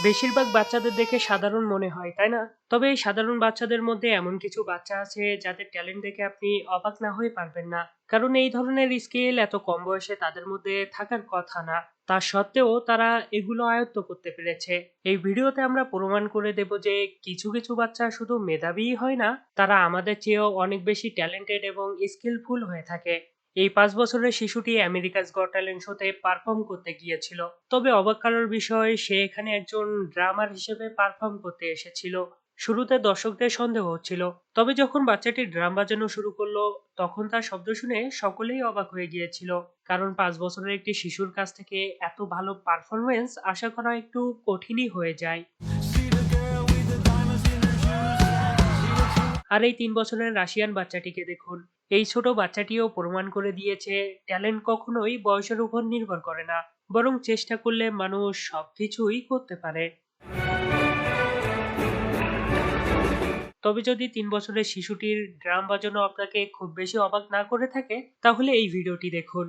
বেশিরভাগ বাচ্চাদের দেখে সাধারণ মনে হয়, তাই না? তবে এই সাধারণ বাচ্চাদের মধ্যে এমন কিছু বাচ্চা আছে যাদের ট্যালেন্ট দেখে আপনি অবাক না হয়ে পারবেন না। কারণ এই ধরনের স্কিল এত কম বয়সে তাদের মধ্যে থাকার কথা না। তা সত্ত্বেও তারা এগুলো আয়ত্ত করতে পেরেছে। এই ভিডিওতে আমরা প্রমাণ করে দেব যে কিছু কিছু বাচ্চা শুধু মেধাবীই হয় না, তারা আমাদের চেয়েও অনেক বেশি ট্যালেন্টেড এবং স্কিলফুল হয়ে থাকে। এই 5 বছরের শিশুটি আমেরিকাস গট ট্যালেন্ট শোতে পারফর্ম করতে গিয়েছিল। তবে অবাক করার বিষয়, সে এখানে একজন ড্রামার হিসেবে পারফর্ম করতে এসেছিল। শুরুতে দর্শকদের সন্দেহ হচ্ছিল, তবে যখন বাচ্চাটি ড্রাম বাজানো শুরু করলো তখন তার শব্দ শুনে সকলেই অবাক হয়ে গিয়েছিল। কারণ 5 বছরের একটি শিশুর কাছ থেকে এত ভালো পারফরমেন্স আশা করা একটু কঠিনই হয়ে যায়। আর এই 3 বছরের রাশিয়ান বাচ্চাটিকে দেখুন। এই ছোট বাচ্চাটিও প্রমাণ করে দিয়েছে ট্যালেন্ট কখনোই বয়সের উপর নির্ভর করে না, বরং চেষ্টা করলে মানুষ সবকিছুই করতে পারে। তবে যদি 3 বছরের শিশুটির ড্রাম বাজানো আপনাকে খুব বেশি অবাক না করে থাকে, তাহলে এই ভিডিওটি দেখুন।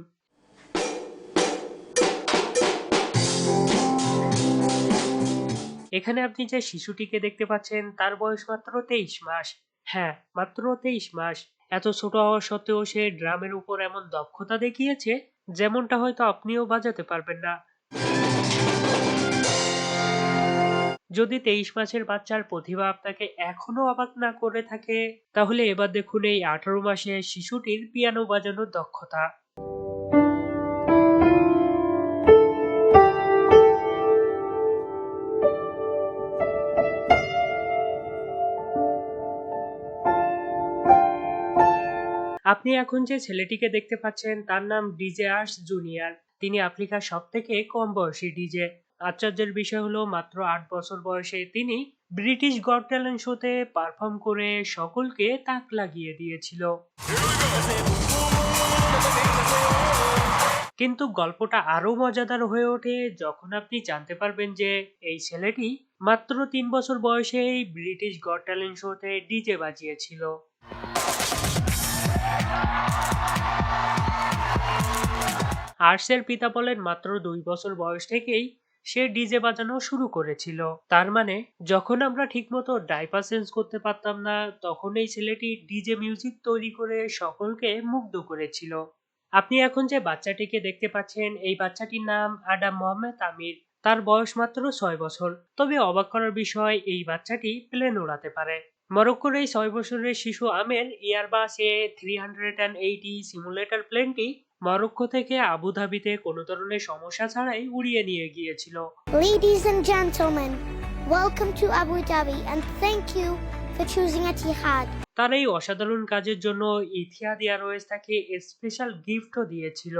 এখানে আপনি যে শিশুটিকে দেখতে পাচ্ছেন তার বয়স মাত্র 23 মাস। হ্যাঁ, মাত্র 23 মাস। এত ছোট হওয়া সত্ত্বেও সে ড্রামের উপর এমন দক্ষতা দেখিয়েছে, যেমনটা হয়তো আপনিও বাজাতে পারবেন না। যদি 23 মাসের বাচ্চার প্রতিভা আপনাকে এখনো অবাক না করে থাকে, তাহলে এবার দেখুন এই 18 মাসের শিশুটির পিয়ানো বাজানোর দক্ষতা। আপনি এখন যে ছেলেটিকে দেখতে পাচ্ছেন তার নাম ডিজে আর্স জুনিয়র। তিনি আফ্রিকার সব থেকে কম বয়সী ডিজে। আশ্চর্যের বিষয় হলো মাত্র 8 বছর বয়সে তিনি ব্রিটিশ গট ট্যালেন্ট শোতে পারফর্ম করে সকলকে তাক লাগিয়ে দিয়েছিল। কিন্তু গল্পটা আরো মজাদার হয়ে ওঠে যখন আপনি জানতে পারবেন যে এই ছেলেটি মাত্র 3 বছর বয়সেই ব্রিটিশ গট ট্যালেন্ট শোতে ডিজে বাজিয়েছিল। আর্টসের পিতা বলেন মাত্র 2 বছর বয়স থেকেই সে ডিজে বাজানো শুরু করেছিল। তার মানে যখন আমরা ঠিকমতো ডাইপার চেঞ্জ করতে পারতাম না, তখন এই ছেলেটি ডিজে মিউজিক তৈরি করে সকলকে মুগ্ধ করেছিল। আপনি এখন যে বাচ্চাটিকে দেখতে পাচ্ছেন এই বাচ্চাটির নাম আডাম মোহাম্মদ আমির। তার বয়স মাত্র 6 বছর। তবে অবাক করার বিষয়, এই বাচ্চাটি প্লেন উড়াতে পারে। মরক্কোর এই 6 বছরের শিশু আমের এয়ারবাস A380 সিমুলেটর প্লেনটি মরক্কো থেকে আবুধাবিতে কোনো ধরনের সমস্যা ছাড়াই উড়িয়ে নিয়ে গিয়েছিল। Ladies and gentlemen, welcome to Abu Dhabi and thank you for choosing Etihad. তার এই অসাধারণ কাজের জন্য ইথিহাদ এয়ারওয়েজ তাকে স্পেশাল গিফটও দিয়েছিল।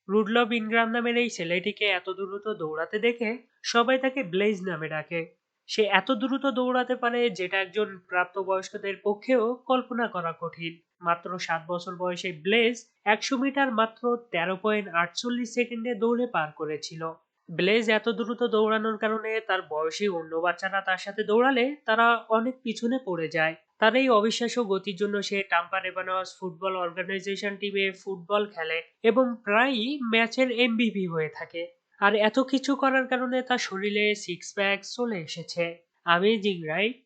রুডলফ ইনগ্রাম নামের এই ছেলেটিকে এত দ্রুত দৌড়াতে দেখে সবাই তাকে ব্লেজ নামে ডাকে। সে এত দ্রুত দৌড়াতে পারে যেটা একজন প্রাপ্তবয়স্কদের পক্ষেও কল্পনা করা কঠিন। মাত্র 7 বছর বয়সে ব্লেজ 100 মিটার মাত্র 13.48 সেকেন্ডে দৌড়ে পার করেছিল। ব্লেজ এত দ্রুত দৌড়ানোর কারণে তার বয়সী অন্য বাচ্চারা তার সাথে দৌড়ালে তারা অনেক পিছনে পড়ে যায়। তার এই অবিশ্বাস্য গতির জন্য সে টাম্পা রেবানস ফুটবল অর্গানাইজেশন টিমে ফুটবল খেলে এবং প্রায়ই ম্যাচের এমভিপি হয়ে থাকে। আর এত কিছু করার কারণে তার শরীরে সিক্স প্যাক চলে এসেছে। Amazing, right?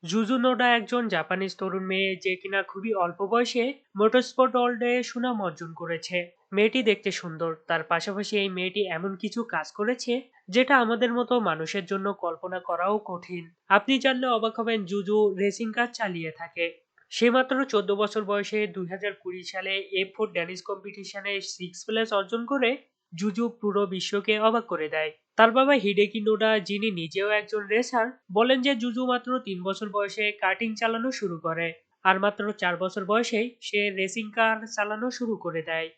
জুজু নোডা একজন জাপানিজ তরুণ মেয়ে যে কিনা খুবই অল্প বয়সে মোটরস্পোর্ট ওয়ার্ল্ডে সুনাম অর্জন করেছে। মেয়েটি দেখতে সুন্দর, তার পাশাপাশি এই মেয়েটি এমন কিছু কাজ করেছে যেটা আমাদের মতো মানুষের জন্য কল্পনা করাও কঠিন। আপনি জানলে অবাক হবেন, জুজু রেসিং কার চালিয়ে থাকে। সে মাত্র 14 বছর বয়সে 2020 সালে F4 ড্যানিশ কম্পিটিশনে 6 প্লেস অর্জন করে জুজু পুরো বিশ্বকে অবাক করে দেয়। তার বাবা হিডেকি নোডা, যিনি নিজেও একজন রেসার, বলেন যে জুজু মাত্র 3 বছর বয়সে কার্টিং চালানো শুরু করে আর মাত্র 4 বছর বয়সেই সে রেসিং কার চালানো শুরু করে দেয়।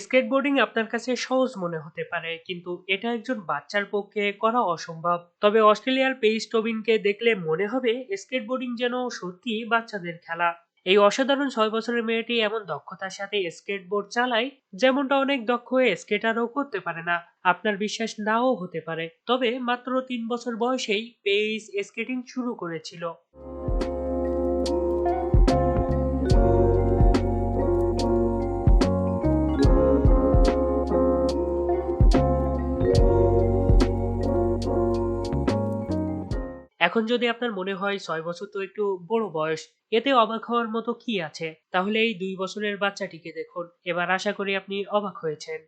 স্কেটবোর্ডিং আপনার কাছে সহজ মনে হতে পারে, কিন্তু এটা একজন বাচ্চার পক্ষে করা অসম্ভব। তবে অস্ট্রেলিয়ার পেইস টবিনকে দেখলে মনে হবে স্কেটবোর্ডিং যেন সত্যি বাচ্চাদের খেলা। এই অসাধারণ 6 বছরের মেয়েটি এমন দক্ষতার সাথে স্কেটবোর্ড চালায় যেমনটা অনেক দক্ষ স্কেটারও করতে পারে না। আপনার বিশ্বাস নাও হতে পারে, তবে মাত্র 3 বছর বয়সেই পেইস স্কেটিং শুরু করেছিল। এখন যদি আপনার মনে হয় ৬ বছর তো একটু বড় বয়স, এতে অবাক হওয়ার মতো কি আছে? তাহলে এই ২ বছরের বাচ্চাটিকে দেখুন। এবার আশা করি আপনি অবাক হয়েছেন।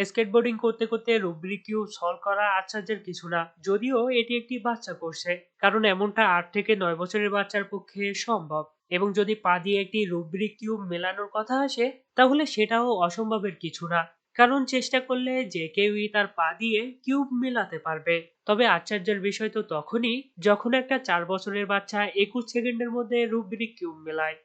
স্কেটবোর্ডিং করতে করতে রুব্রিক কিউব সলভ করা আশ্চর্যের কিছু না, যদিও এটি একটি বাচ্চা করছে, কারণ এমনটা ৮ থেকে ৯ বছরের বাচ্চার পক্ষে সম্ভব। এবং যদি পা দিয়ে একটি রুব্রিক কিউব মেলানোর কথা আসে, তাহলে সেটাও অসম্ভবের কিছু না, কারণ চেষ্টা করলে যে কেউই তার পা দিয়ে কিউব মেলাতে পারবে। তবে আশ্চর্যের বিষয় তো তখনই যখন একটা ৪ বছরের বাচ্চা ২১ সেকেন্ডের মধ্যে রুব্রিক কিউব মেলায়।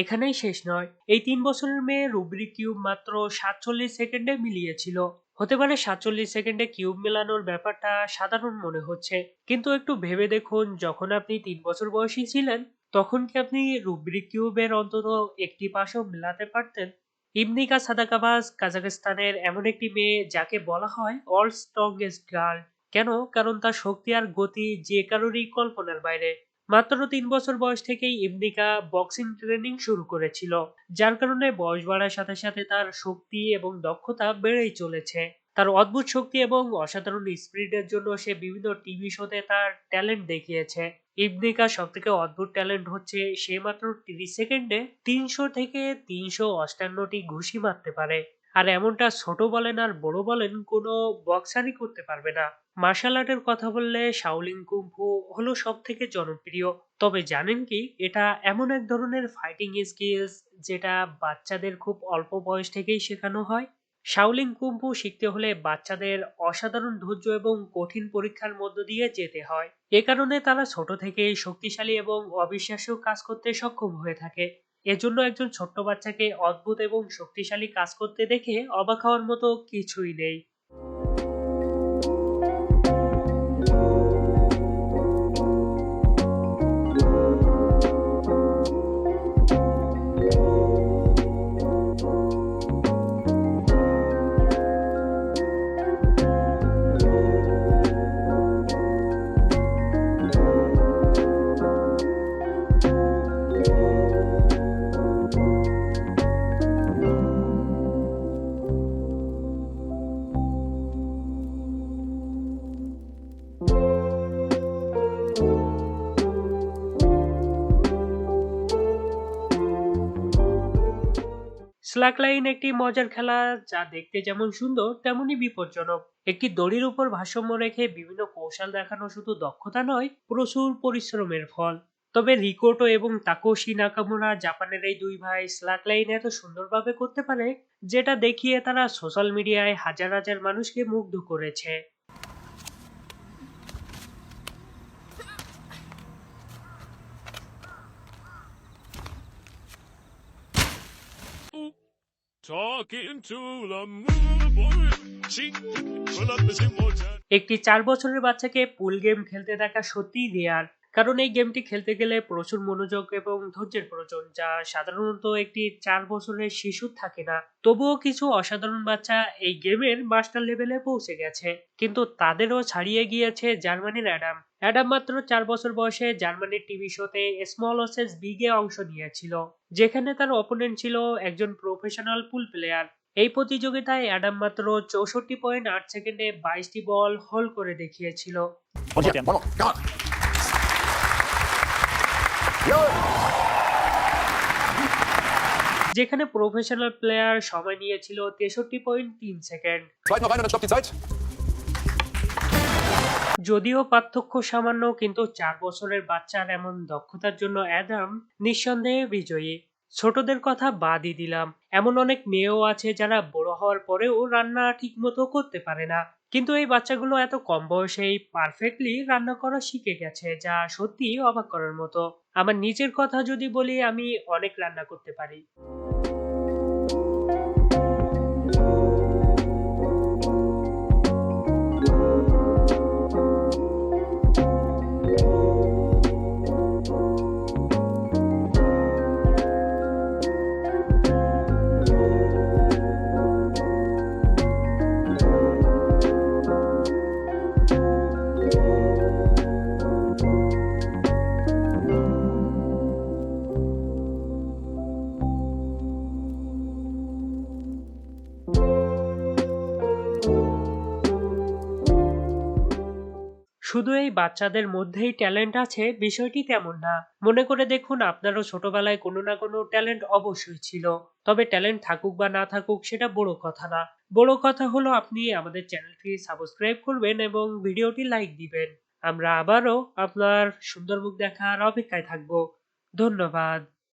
এখানেই শেষ নয়, এই ৩ বছরের মেয়ে রুব্রিক কিউব মাত্র ৪৭ সেকেন্ডে মিলিয়েছিল। হতে পারে ৪৭ সেকেন্ডে কিউব মেলানোর ব্যাপারটা সাধারণ মনে হচ্ছে, কিন্তু একটু ভেবে দেখুন, যখন আপনি ৩ বছর বয়সী ছিলেন, তখন কি আপনি রুব্রিক কিউবের অন্তত একটি পাশও মেলাতে পারতেন? ইবনিকা সাদাকাবাজ কাজাখস্তানের এমন একটি মেয়ে যাকে বলা হয় ওয়ার্ল্ডস স্ট্রংগেস্ট গার্ল। কেন? কারণ তার শক্তি আর গতি যে কারোরই কল্পনার বাইরে। মাত্র ৩ বছর বয়স থেকেই ইবনিকা বক্সিং ট্রেনিং শুরু করেছিল, যার কারণে বয়স বাড়ার সাথে সাথে তার শক্তি এবং দক্ষতা বেড়েই চলেছে। তার অদ্ভুত শক্তি এবং অসাধারণ স্পিরিটের জন্য সে বিভিন্ন টিভি শোতে তার ট্যালেন্ট দেখিয়েছে। ইবনিকার সবথেকে অদ্ভুত ট্যালেন্ট হচ্ছে সে মাত্র ৩০ সেকেন্ডে ৩০০ থেকে ৩৫৮টি ঘুষি মারতে পারে। আর এমনটা ছোট বলেন আর বড় বলেন কোনো বক্সারই করতে পারবে না। মার্শাল আর্টের কথা বললে শাওলিন কুংফু হলো সবথেকে জনপ্রিয়। তবে জানেন কি, এটা এমন এক ধরনের ফাইটিং স্কিলস যেটা বাচ্চাদের খুব অল্প বয়স থেকেই শেখানো হয়। শাওলিন কুংফু শিখতে হলে বাচ্চাদের অসাধারণ ধৈর্য এবং কঠিন পরীক্ষার মধ্য দিয়ে যেতে হয়। এ কারণে তারা ছোট থেকেই শক্তিশালী এবং অবিশ্বাস্য কাজ করতে সক্ষম হয়ে থাকে। এজন্য একজন ছোট্ট বাচ্চাকে অদ্ভুত এবং শক্তিশালী কাজ করতে দেখে অবাক হওয়ার মতো কিছুই নেই। স্ল্যাকলাইন একটি মজার খেলা, যা দেখতে যেমন সুন্দর তেমনি বিপজ্জনক। একটি দড়ির উপর ভারসাম্য রেখে বিভিন্ন কৌশল দেখানো শুধু দক্ষতা নয়, প্রচুর পরিশ্রমের ফল। তবে রিকোটো এবং তাকেশি নাকামুরা, জাপানের এই দুই ভাই স্ল্যাকলাইন এত সুন্দরভাবে করতে পারে, যেটা দেখিয়ে তারা সোশ্যাল মিডিয়ায় হাজার হাজার মানুষকে মুগ্ধ করেছে। Talking to the moon boy. She pull up the emotion. একটি ৪ বছরের বাচ্চাকে পুল গেম খেলতে দেখা সত্যিই রেয়ার, কারণ এই গেমটি খেলতে গেলে প্রচুর মনোযোগ এবং ধৈর্যের প্রয়োজন, যা সাধারণত একটি ৪ বছরের শিশুর থাকে না। তবুও কিছু অসাধারণ বাচ্চা এই গেমের মাস্টার লেভেলে পৌঁছে গেছে, কিন্তু তাদেরও ছাড়িয়ে গিয়েছে জার্মানির অ্যাডাম। অ্যাডাম মাত্র ৪ বছর বয়সে জার্মানির টিভি শোতে স্মল ওসেস বিগে অংশ নিয়েছিল, যেখানে তার অপোনেন্ট ছিল একজন প্রফেশনাল পুল প্লেয়ার। এই প্রতিযোগিতায় অ্যাডাম মাত্র ৬৪.৮ সেকেন্ডে ২২টি বল হোল করে দেখিয়েছিল। Und jetzt, one more, go on. Yo! যেখানে প্রফেশনাল প্লেয়ার সময় নিয়েছিল ৬৩.৩ second. Zweiten noch rein und dann stoppt die Zeit. যদিও পার্থক্য সামান্য, কিন্তু ৪ বছরের বাচ্চার এমন দক্ষতার জন্য অ্যাডাম নিঃসন্দেহে বিজয়ী। ছোটদের কথা বাদই দিলাম, এমন অনেক মেয়েও আছে যারা বড় হওয়ার পরেও রান্না ঠিকমতো করতে পারে না, কিন্তু এই বাচ্চাগুলো এত কম বয়সেই পারফেক্টলি রান্না করা শিখে গেছে, যা সত্যি অবাক করার মতো। আমার নিজের কথা যদি বলি, আমি অনেক রান্না করতে পারি। শুধু এই বাচ্চাদের মধ্যেই ট্যালেন্ট আছে বিষয়টি তেমন না। মনে করে দেখুন আপনারও ছোটবেলায় কোনো না কোনো ট্যালেন্ট অবশ্যই ছিল। তবে ট্যালেন্ট থাকুক বা না থাকুক সেটা বড় কথা না। বড় কথা হলো আপনি আমাদের চ্যানেলটি সাবস্ক্রাইব করবেন এবং ভিডিওটি লাইক দিবেন। আমরা আবারও আপনার সুন্দর মুখ দেখার অপেক্ষায় থাকব। ধন্যবাদ।